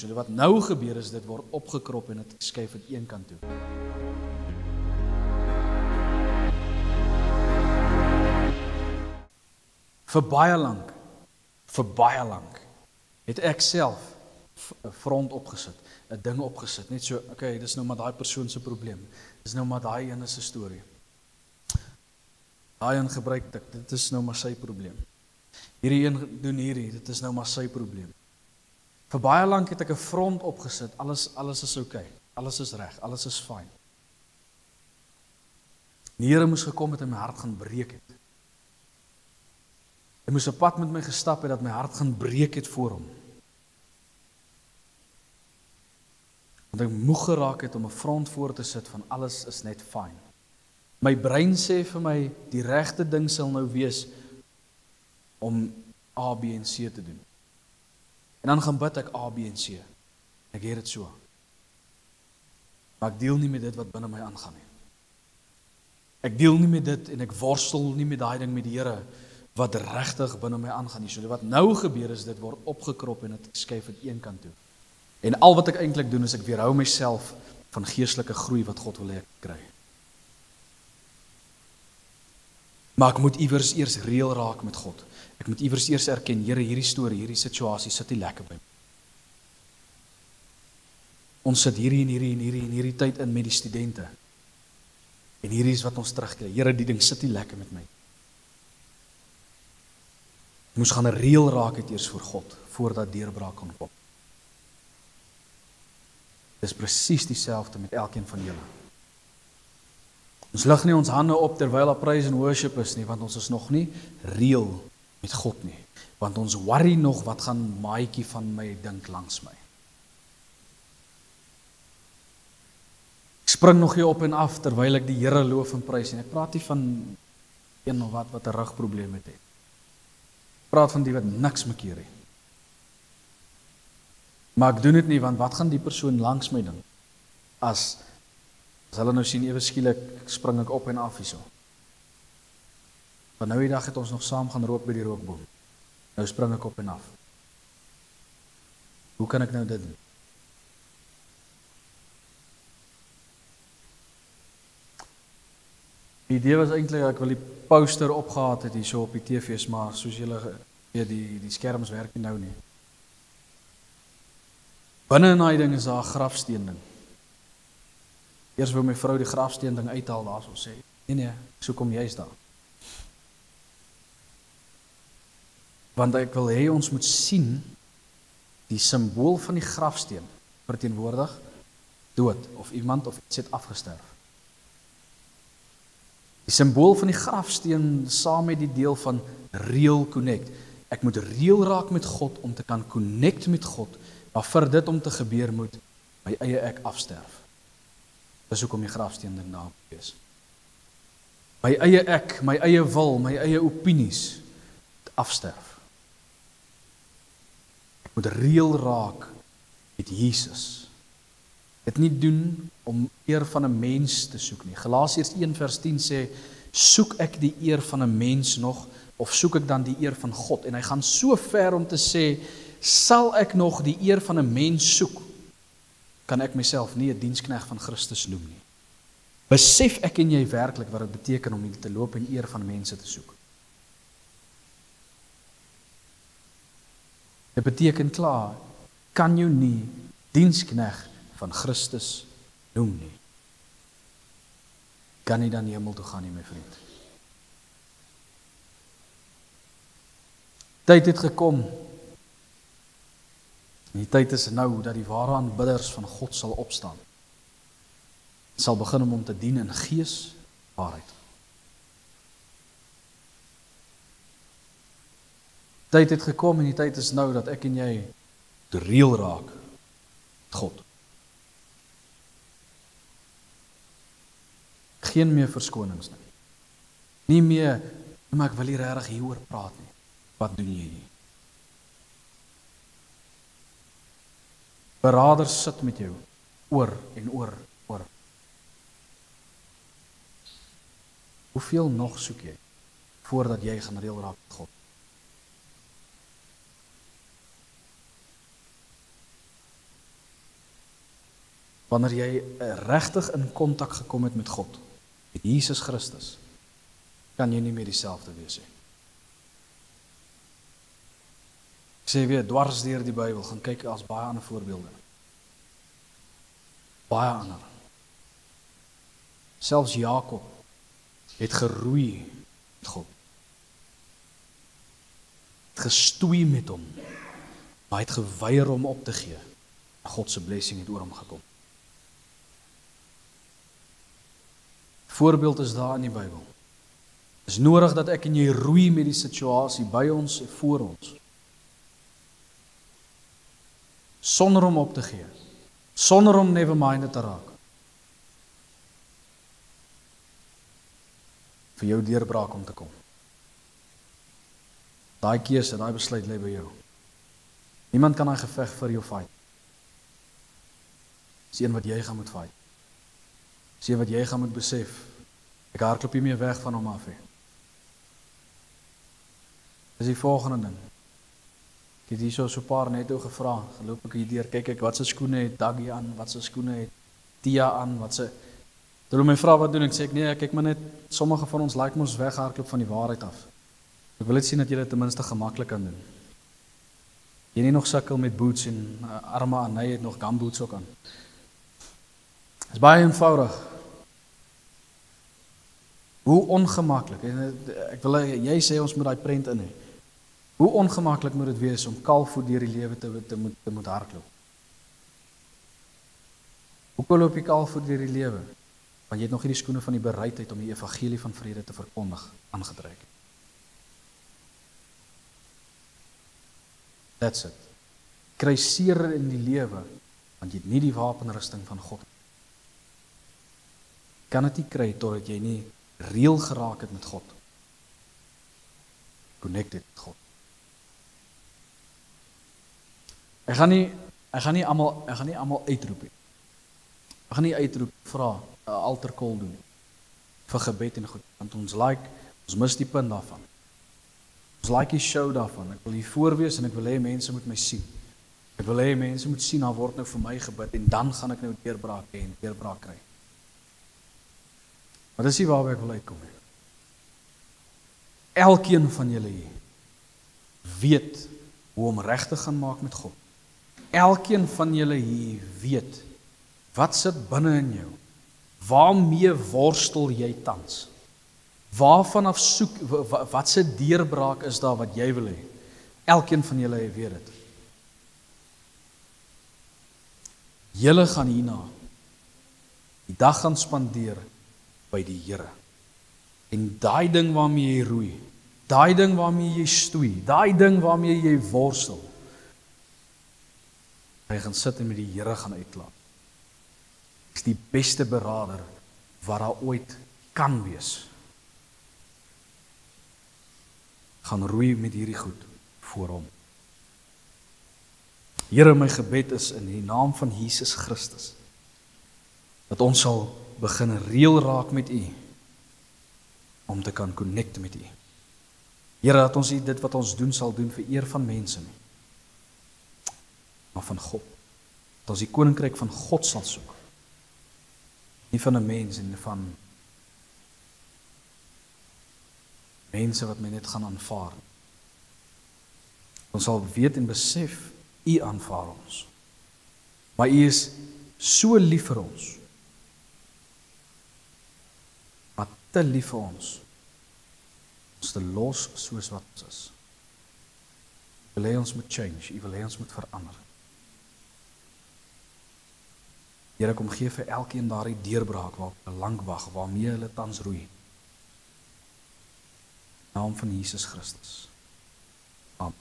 So wat nou gebeur is, dit word opgekrop en dit skuif aan een kant toe. Vir baie lank, het ek self 'n front opgesit, 'n ding opgesit, net so, okay, dis nou maar daai persoon se probleem, dis nou maar daai ene se storie. Daai een gebruik dit is nou maar sy probleem. Hierdie een doen hierdie, dit is nou maar sy probleem. Vir baie lank het ek 'n front opgesit, alles is okay, alles is reg, alles is fyn. Die Here moes gekom het en my hart gaan breek het. Hy moes 'n pad met my gestap het dat my hart gaan breek het voor hom. Want ek moeg geraak het om 'n front voor te sit van alles is net fyn. My brein sê vir my, die regte ding sal nou wees om A, B en C te doen. En dan gaan bid ek A, B en C. Ek het dit so. Maar ek deel nie met dit wat binne my aangaan nie. Ek deel nie met dit en ek worstel nie met daai ding met die Here wat regtig binne my aangaan nie. So wat nou gebeur is, dit word opgekrop en dit skuif aan een kant toe. En al wat ek eintlik doen is ek weerhou myself van geestelike groei wat God wil hê ek kry. Maar ek moet iewers eers reël raak met God. Ek moet iewers eers erken, Here, hierdie storie, hierdie situasie sit nie lekker by my. Ons sit hierdie tyd in met die studente. En hierdie is wat ons terugkry. Here, die ding sit nie lekker met my. Ek moes gaan 'n reël raak het eers voor God, voordat deurbraak kon kom. Dis presies dieselfde met elkeen van julle. Ons lig nie ons hande op terwyl daar praise en worship is nie, want ons is nog nie reël met God nie. Want ons worry nog wat gaan maatjie van my dink langs my. Ek spring nog hier op en af terwyl ek die Here loof en prys en ek praat nie van een of wat 'n rugprobleem het. Ek praat van die wat niks mekeer het. Maar ek doen dit nie, want wat gaan die persoon langs my dink? As hulle nou sien, ewe skielik spring ek op en af hierso. Want nou die dag het ons nog saam gaan rook by die rookboom. Nou spring ek op en af. Hoe kan ek nou dit doen? Die idee was eintlik, ek wil die poster opgehaat het hierso op die TV's, maar soos julle weet, die skerms werk nie nou nie. Binne in daai ding is daar 'n grafsteen ding. Eers wou my vrou die grafsteen ding uithaal daar, so sê, nee, so kom jy's daar. Want ek wil hê ons moet sien, die simbool van die grafsteen verteenwoordig dood, of iemand of iets het afgesterf. Die simbool van die grafsteen saam met die deel van real connect. Ek moet real raak met God om te kan connect met God, maar vir dit om te gebeur moet my eie ek afsterf. Dis hoekom die grafsteen ding daar is. My eie ek, my eie wil, my eie opinies afsterf. Ek moet reël raak met Jesus. Dit nie doen om eer van 'n mens te soek nie. Galasiërs 1:10 sê, soek ek die eer van 'n mens nog, of soek ek dan die eer van God? En hy gaan so ver om te sê, sal ek nog die eer van 'n mens soek, kan ek myself nie 'n diensknegt van Christus noem nie. Besef ek en jy werklik wat dit beteken om te loop en eer van mense te soek? Dit beteken klaar, kan jou nie diensknegt van Christus noem nie. Kan nie dan hemel toe gaan nie, my vriend. Tyd het gekom. En die tyd is nou dat die ware aanbidders van God sal opstaan. Sal begin om hom te dien in gees, waarheid. Tyd het gekom en die tyd is nou dat ek en jy reël raak met God. Geen meer verskonings nie. Nie meer, maar ek wil nie regtig hieroor praat nie. Wat doen jy nie? Beraders sit met jou, oor en oor. Hoeveel nog soek jy, voordat jy gaan reël raak met God? Wanneer jy regtig in kontak gekom het met God, met Jesus Christus, kan jy nie meer dieselfde wees nie. Ek sê weer, dwars deur die Bybel, gaan kyk as baie ander voorbeelde. Baie ander. Selfs Jakob het geroei met God. Het gestoei met hom, maar hy het geweier om op te gee. God se blessing het oor hom gekom. Voorbeeld is daar in die Bybel. Het is nodig dat ek en jy roei met die situasie by ons en voor ons. Sonder om op te gee. Sonder om never-minded te raak. Vir jou deurbraak om te kom. Daai keuse, daai besluit lê by jou. Niemand kan daai geveg vir jou fight. Dis een wat jy gaan moet fight. Dis een wat jy gaan moet besef. Ek hardloop nie meer weg van hom af nie. Dis die volgende ding. Ek het hier so 'n paar net oor gevra. Geloop ek hier deur, kyk ek wat se skoene het Daggy aan, wat se skoene het Tia aan, wat se Hulle my vra wat doen ek sê ek nee, kyk maar net sommige van ons like mos weghardloop van die waarheid af. Ek wil net sien dat jy dit ten minste gemaklik kan doen. Jy nie nog sukkel met boots en arme aan, hy het nog gumboots ook aan. Dit is baie eenvoudig. Hoe ongemaklik, ek wil jy sê ons moet daai prent in hê. Hoe ongemaklik moet dit wees om kaalvoet deur die lewe te moet hardloop? Hoekom loop jy kaalvoet deur die lewe? Want jy het nog nie die skoene van die bereidheid om die evangelie van vrede te verkondig aangetrek. That's it. Kry seer in die lewe, want jy het nie die wapenrusting van God. Kan dit nie kry totdat jy nie reël geraak het met God. Connected met God. Ek gaan nie almal uitroep nie. Ek gaan nie uitroep vra 'n altar call doen vir gebed en goed, want ons mis die punt daarvan. Ons die show daarvan. Ek wil hier voorwees en ek wil hê mense moet my sien. Ek wil hê mense moet sien, daar word nou vir my gebid en dan gaan ek nou deurbraak hê en deurbraak kry. Maar dis nie waarby ek wil uitkom nie. Elkeen van julle hier weet hoe om reg te gaan maak met God. Elkeen van julle hier weet wat sit binne in jou. Waarmee worstel jy tans? Waarvan af soek, wat se deurbraak is daar wat jy wil hê? Elkeen van julle weet dit. Julle gaan hierna die dag gaan spandeer by die Here. En daai ding waarmee jy roei, daai ding waarmee jy stoei, daai ding waarmee jy worstel, hy gaan sit en met die Here gaan uitklaar. Is die beste beraader wat daar ooit kan wees. Gaan roei met hierdie goed voor hom. Here, my gebed is in die naam van Jesus Christus, dat ons sal begin reël raak met U, om te kan connect met U. Here, dat ons dit wat ons doen sal doen vir eer van mense nie, maar van God. Dat ons die koninkryk van God sal soek. Nie van 'n mens en van mense wat my net gaan aanvaar. Ons sal weet en besef, U aanvaar ons. Maar U is so lief vir ons. Maar te lief vir ons. Ons te los soos wat ons is. U wil hê ons moet change, U wil hê ons moet verander. Here, kom gee vir elkeen daardie deurbraak waar hulle lank wag, waarmee hulle tans roei. In die naam van Jesus Christus. Amen.